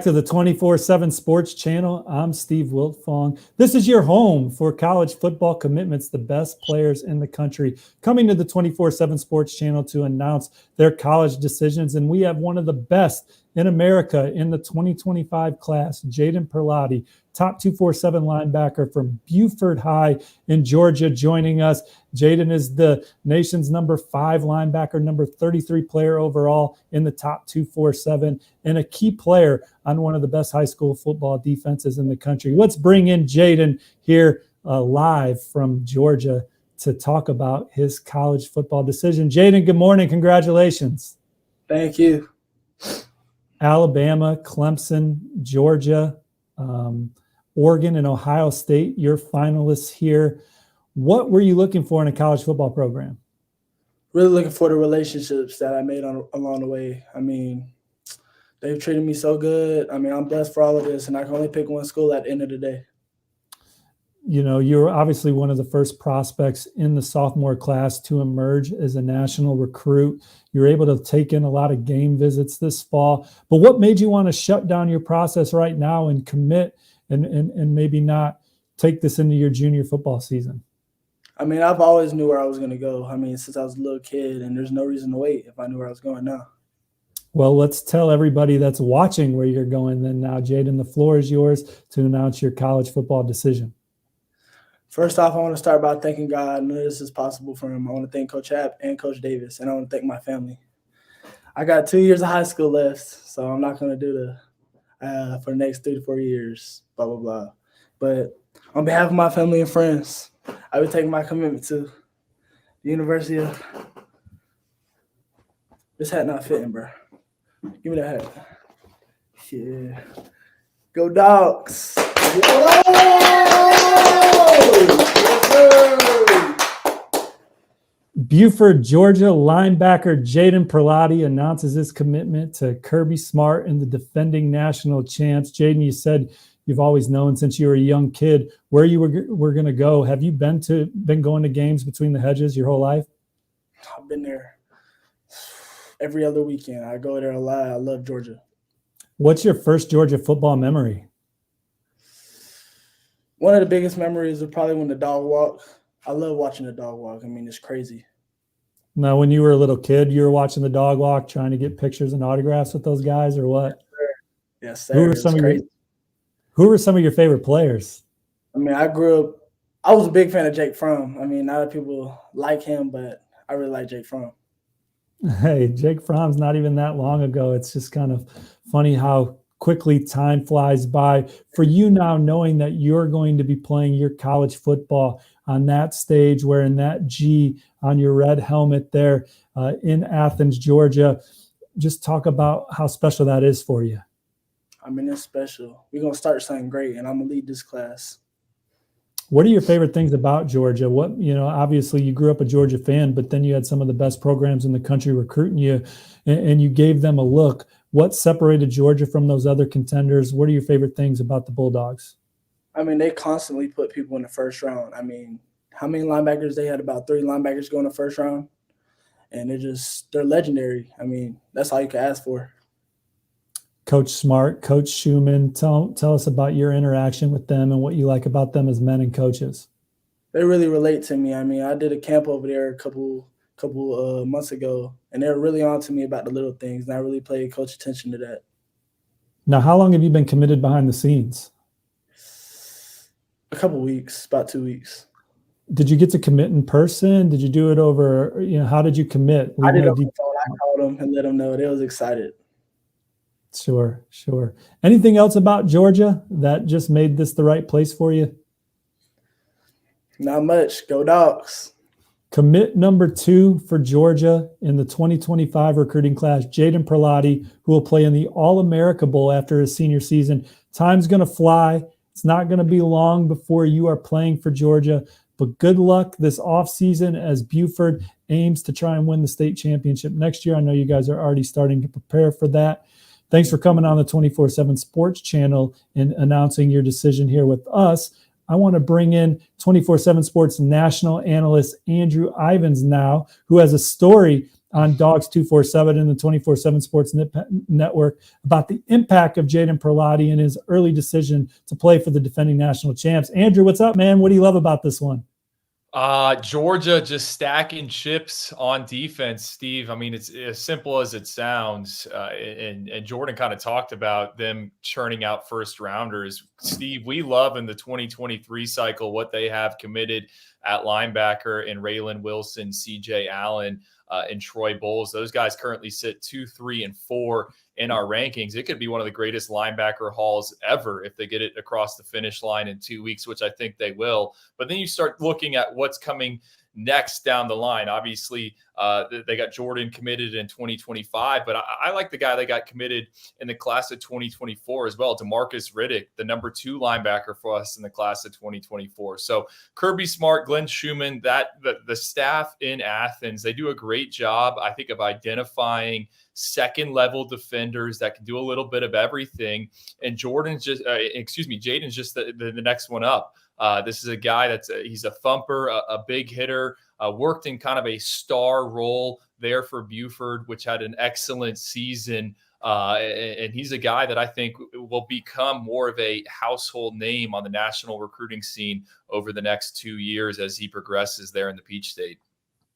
To the 247 Sports channel. I'm Steve Wiltfong. This is your home for college football commitments, the best players in the country coming to the 247 Sports channel to announce their college decisions. And we have one of the best in America in the 2025 class, Jadon Perlotte, top 247 linebacker from Buford High in Georgia, joining us. Jadon is the nation's number 5 linebacker, number 33 player overall in the top 247, and a key player on one of the best high school football defenses in the country. Let's bring in Jadon here live from Georgia to talk about his college football decision. Jadon, good morning. Congratulations. Thank you. Alabama, Clemson, Georgia, Oregon, and Ohio State, your finalists here. What were you looking for in a college football program? Really looking for the relationships that I made along the way. I mean, they've treated me so good. I mean, I'm blessed for all of this, and I can only pick one school at the end of the day. You know, you're obviously one of the first prospects in the sophomore class to emerge as a national recruit. You're able to take in a lot of game visits this fall. But what made you want to shut down your process right now and commit and maybe not take this into your junior football season? I mean, I've always knew where I was going to go. I mean, since I was a little kid, and there's no reason to wait if I knew where I was going now. Well, let's tell everybody that's watching where you're going then now. Jadon, the floor is yours to announce your college football decision. First off, I want to start by thanking God. I know this is possible for him. I want to thank Coach Happ and Coach Davis, and I want to thank my family. I got 2 years of high school left, so I'm not going to do for the next 3 to 4 years, blah, blah, blah. But on behalf of my family and friends, I would take my commitment to the University of – this hat not fitting, bro. Give me that hat. Yeah. Go Dogs. Buford, Georgia linebacker Jadon Perlotte announces his commitment to Kirby Smart and the defending national champs. Jadon, you said you've always known since you were a young kid where you were going to go. Have you been going to games between the hedges your whole life? I've been there every other weekend. I go there a lot. I love Georgia. What's your first Georgia football memory? One of the biggest memories is probably when the dog walk. I love watching the dog walk. I mean, it's crazy. Now, when you were a little kid, you were watching the dog walk, trying to get pictures and autographs with those guys, or what? Yes, sir. Who were some of your favorite players? I mean, I was a big fan of Jake Fromm. I mean, not a lot of people like him, but I really like Jake Fromm. Hey, Jake Fromm's not even that long ago. It's just kind of funny how quickly time flies by for you now, knowing that you're going to be playing your college football on that stage, wearing that G on your red helmet there in Athens, Georgia. Just talk about how special that is for you. I mean, it's special. We're going to start something great, and I'm going to lead this class. What are your favorite things about Georgia? Obviously you grew up a Georgia fan, but then you had some of the best programs in the country recruiting you, and you gave them a look. What separated Georgia from those other contenders? What are your favorite things about the Bulldogs? I mean, they constantly put people in the first round. I mean, how many linebackers? They had about 3 linebackers go in the first round, and they're legendary. I mean, that's all you can ask for. Coach Smart, Coach Schumann, tell us about your interaction with them and what you like about them as men and coaches. They really relate to me. I mean, I did a camp over there a couple months ago, and they were really on to me about the little things, and I really paid coach attention to that. Now, how long have you been committed behind the scenes? A couple weeks, about 2 weeks. Did you get to commit in person? Did you do it over, how did you commit? I did it over the phone. I called them and let them know. They was excited. Sure. Anything else about Georgia that just made this the right place for you? Not much. Go Dogs. Commit number 2 for Georgia in the 2025 recruiting class, Jadon Perlotte, who will play in the All-America Bowl after his senior season. Time's going to fly. It's not going to be long before you are playing for Georgia, but good luck this offseason as Buford aims to try and win the state championship next year. I know you guys are already starting to prepare for that. Thanks for coming on the 247 Sports channel and announcing your decision here with us. I want to bring in 247 Sports national analyst Andrew Ivins now, who has a story on Dogs 247 and the 247 Sports Network about the impact of Jadon Perlotte and his early decision to play for the defending national champs. Andrew, what's up, man? What do you love about this one? Georgia just stacking chips on defense, Steve. I mean, it's as simple as it sounds. And Jordan kind of talked about them churning out first rounders. Steve, we love in the 2023 cycle what they have committed at linebacker in Raylan Wilson, CJ Allen, and Troy Bowles. Those guys currently sit 2, 3, and 4 in our rankings. It could be one of the greatest linebacker hauls ever if they get it across the finish line in 2 weeks, which I think they will. But then you start looking at what's coming next down the line. Obviously, they got Jordan committed in 2025, but I like the guy they got committed in the class of 2024 as well, DeMarcus Riddick, the number 2 linebacker for us in the class of 2024. So Kirby Smart, Glenn Schumann, the staff in Athens, they do a great job, I think, of identifying second-level defenders that can do a little bit of everything. And Jadon's just the next one up. This is a guy he's a thumper, a big hitter, worked in kind of a star role there for Buford, which had an excellent season. And he's a guy that I think will become more of a household name on the national recruiting scene over the next 2 years as he progresses there in the Peach State.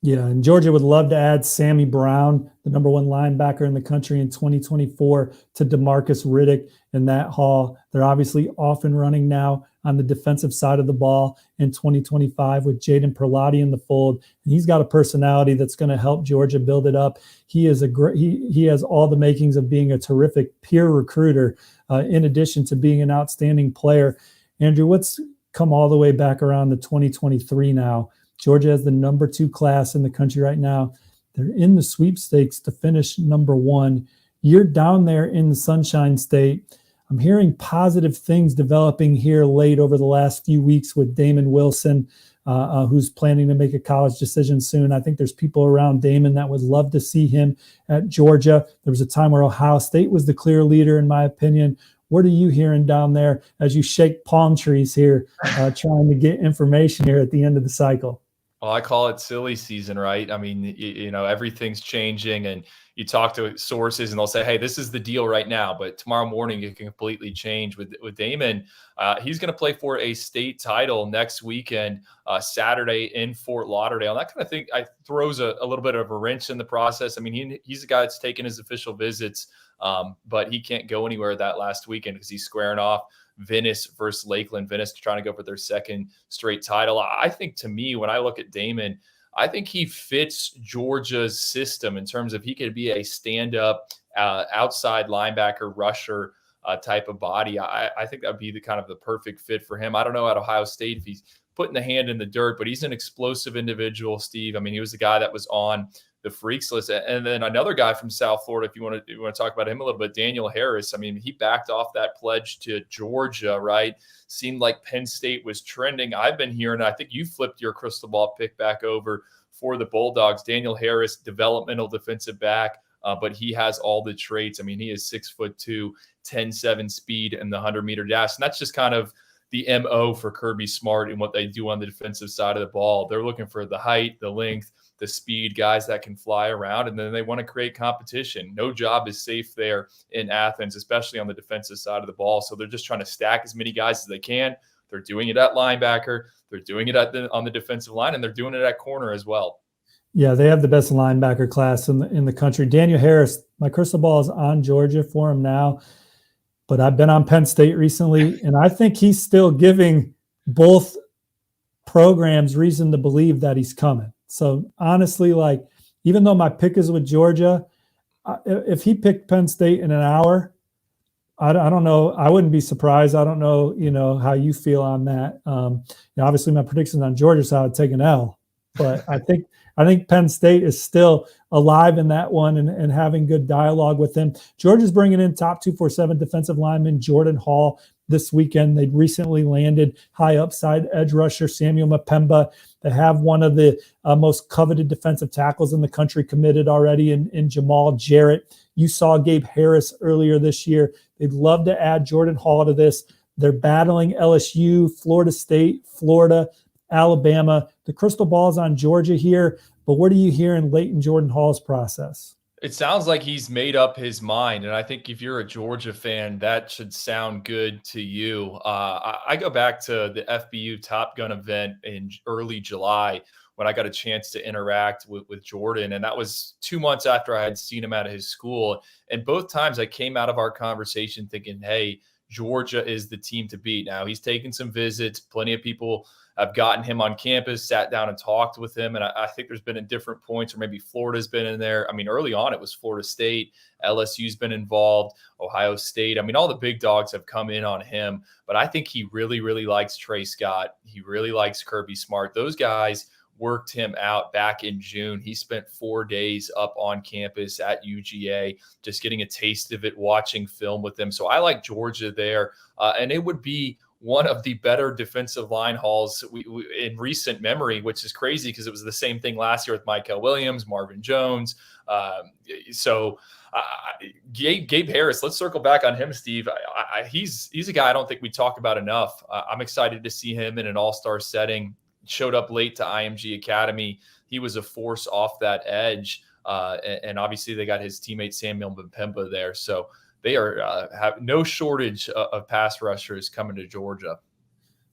Yeah, and Georgia would love to add Sammy Brown, the number 1 linebacker in the country in 2024, to DeMarcus Riddick in that haul. They're obviously off and running now on the defensive side of the ball in 2025 with Jadon Perlotte in the fold. And he's got a personality that's going to help Georgia build it up. He is he has all the makings of being a terrific peer recruiter, in addition to being an outstanding player. Andrew, let's come all the way back around to 2023 now. Georgia has the number 2 class in the country right now. They're in the sweepstakes to finish number 1. You're down there in the Sunshine State. I'm hearing positive things developing here late over the last few weeks with Damon Wilson, who's planning to make a college decision soon. I think there's people around Damon that would love to see him at Georgia. There was a time where Ohio State was the clear leader, in my opinion. What are you hearing down there as you shake palm trees here, trying to get information here at the end of the cycle? Well, I call it silly season, right? I mean, you know, everything's changing, and you talk to sources and they'll say, hey, this is the deal right now, but tomorrow morning it can completely change. With Damon, he's going to play for a state title next weekend, Saturday in Fort Lauderdale. And that kind of thing throws a little bit of a wrench in the process. I mean, he's a guy that's taken his official visits, but he can't go anywhere that last weekend because he's squaring off Venice versus Lakeland. Venice trying to go for their 2nd straight title. I think, to me, when I look at Damon, I think he fits Georgia's system in terms of he could be a stand-up outside linebacker rusher type of body. I think that would be the kind of the perfect fit for him. I don't know at Ohio State if he's putting the hand in the dirt, but he's an explosive individual, Steve. I mean, he was the guy that was on the freaks list. And then another guy from South Florida, if you want to talk about him a little bit, Daniel Harris. I mean, he backed off that pledge to Georgia, right? Seemed like Penn State was trending. I've been hearing, I think you flipped your crystal ball pick back over for the Bulldogs. Daniel Harris, developmental defensive back, but he has all the traits. I mean, he is 6'2", 10.7 speed in the 100-meter dash. And that's just kind of the MO for Kirby Smart and what they do on the defensive side of the ball. They're looking for the height, the length, the speed, guys that can fly around, and then they want to create competition. No job is safe there in Athens, especially on the defensive side of the ball. So they're just trying to stack as many guys as they can. They're doing it at linebacker. They're doing it on the defensive line, and they're doing it at corner as well. Yeah, they have the best linebacker class in the country. Daniel Harris, my crystal ball is on Georgia for him now, but I've been on Penn State recently, and I think he's still giving both programs reason to believe that he's coming. So honestly, like, even though my pick is with Georgia, if he picked Penn State in an hour, I don't know. I wouldn't be surprised. I don't know, how you feel on that. Obviously my predictions on Georgia, so I would take an L, but I think Penn State is still alive in that one and having good dialogue with him. Georgia's bringing in top 247 defensive lineman Jordan Hall this weekend. They'd recently landed high upside edge rusher Samuel Mapemba. They have one of the most coveted defensive tackles in the country committed already in Jamal Jarrett. You saw Gabe Harris earlier this year. They'd love to add Jordan Hall to this. They're battling LSU, Florida State, Florida Alabama. The crystal ball's on Georgia here, but what are you hearing late in Jordan Hall's process? It sounds like he's made up his mind. And I think if you're a Georgia fan, that should sound good to you. I go back to the FBU Top Gun event in early July when I got a chance to interact with Jordan. And that was 2 months after I had seen him out of his school. And both times I came out of our conversation thinking, hey, Georgia is the team to beat. Now he's taken some visits. Plenty of people have gotten him on campus, sat down and talked with him. And I think there's been at different points, or maybe Florida's been in there. I mean, early on, it was Florida State. LSU's been involved, Ohio State. I mean, all the big dogs have come in on him. But I think he really, really likes Trey Scott. He really likes Kirby Smart. Those guys worked him out back in June. He spent 4 days up on campus at UGA, just getting a taste of it, watching film with them. So I like Georgia there. And it would be one of the better defensive line hauls in recent memory, which is crazy because it was the same thing last year with Michael Williams, Marvin Jones. Gabe Harris, let's circle back on him, Steve. He's a guy I don't think we talk about enough. I'm excited to see him in an all-star setting. Showed up late to IMG Academy. He was a force off that edge. And obviously they got his teammate Samuel Mpemba there. So they are have no shortage of pass rushers coming to Georgia.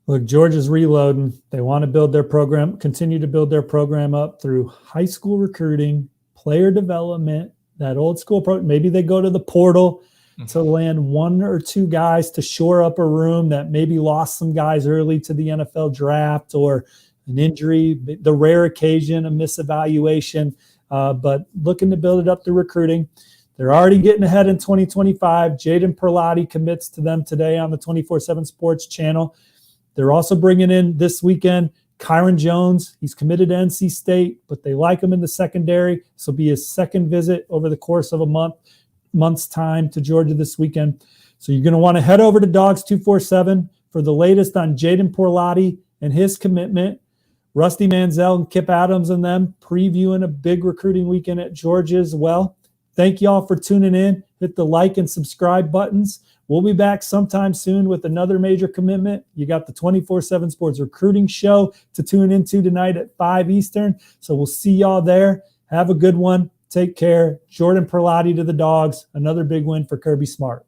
Look, Georgia's reloading. They want to build their program, continue to build their program up through high school recruiting, player development, that old school program. Maybe they go to the portal to land 1 or 2 guys to shore up a room that maybe lost some guys early to the NFL draft or an injury, the rare occasion, a misevaluation, but looking to build it up through recruiting. They're already getting ahead in 2025. Jadon Perlotte commits to them today on the 247 Sports channel. They're also bringing in this weekend Kyron Jones. He's committed to NC State, but they like him in the secondary. This will be his second visit over the course of a month's time to Georgia this weekend. So you're going to want to head over to Dogs 247 for the latest on Jadon Perlotte and his commitment. Rusty Manziel and Kip Adams and them previewing a big recruiting weekend at Georgia as well. Thank you all for tuning in. Hit the like and subscribe buttons. We'll be back sometime soon with another major commitment. You got the 247 Sports recruiting show to tune into tonight at 5 Eastern. So we'll see y'all there. Have a good one. Take care. Jadon Perlotte to the Dogs. Another big win for Kirby Smart.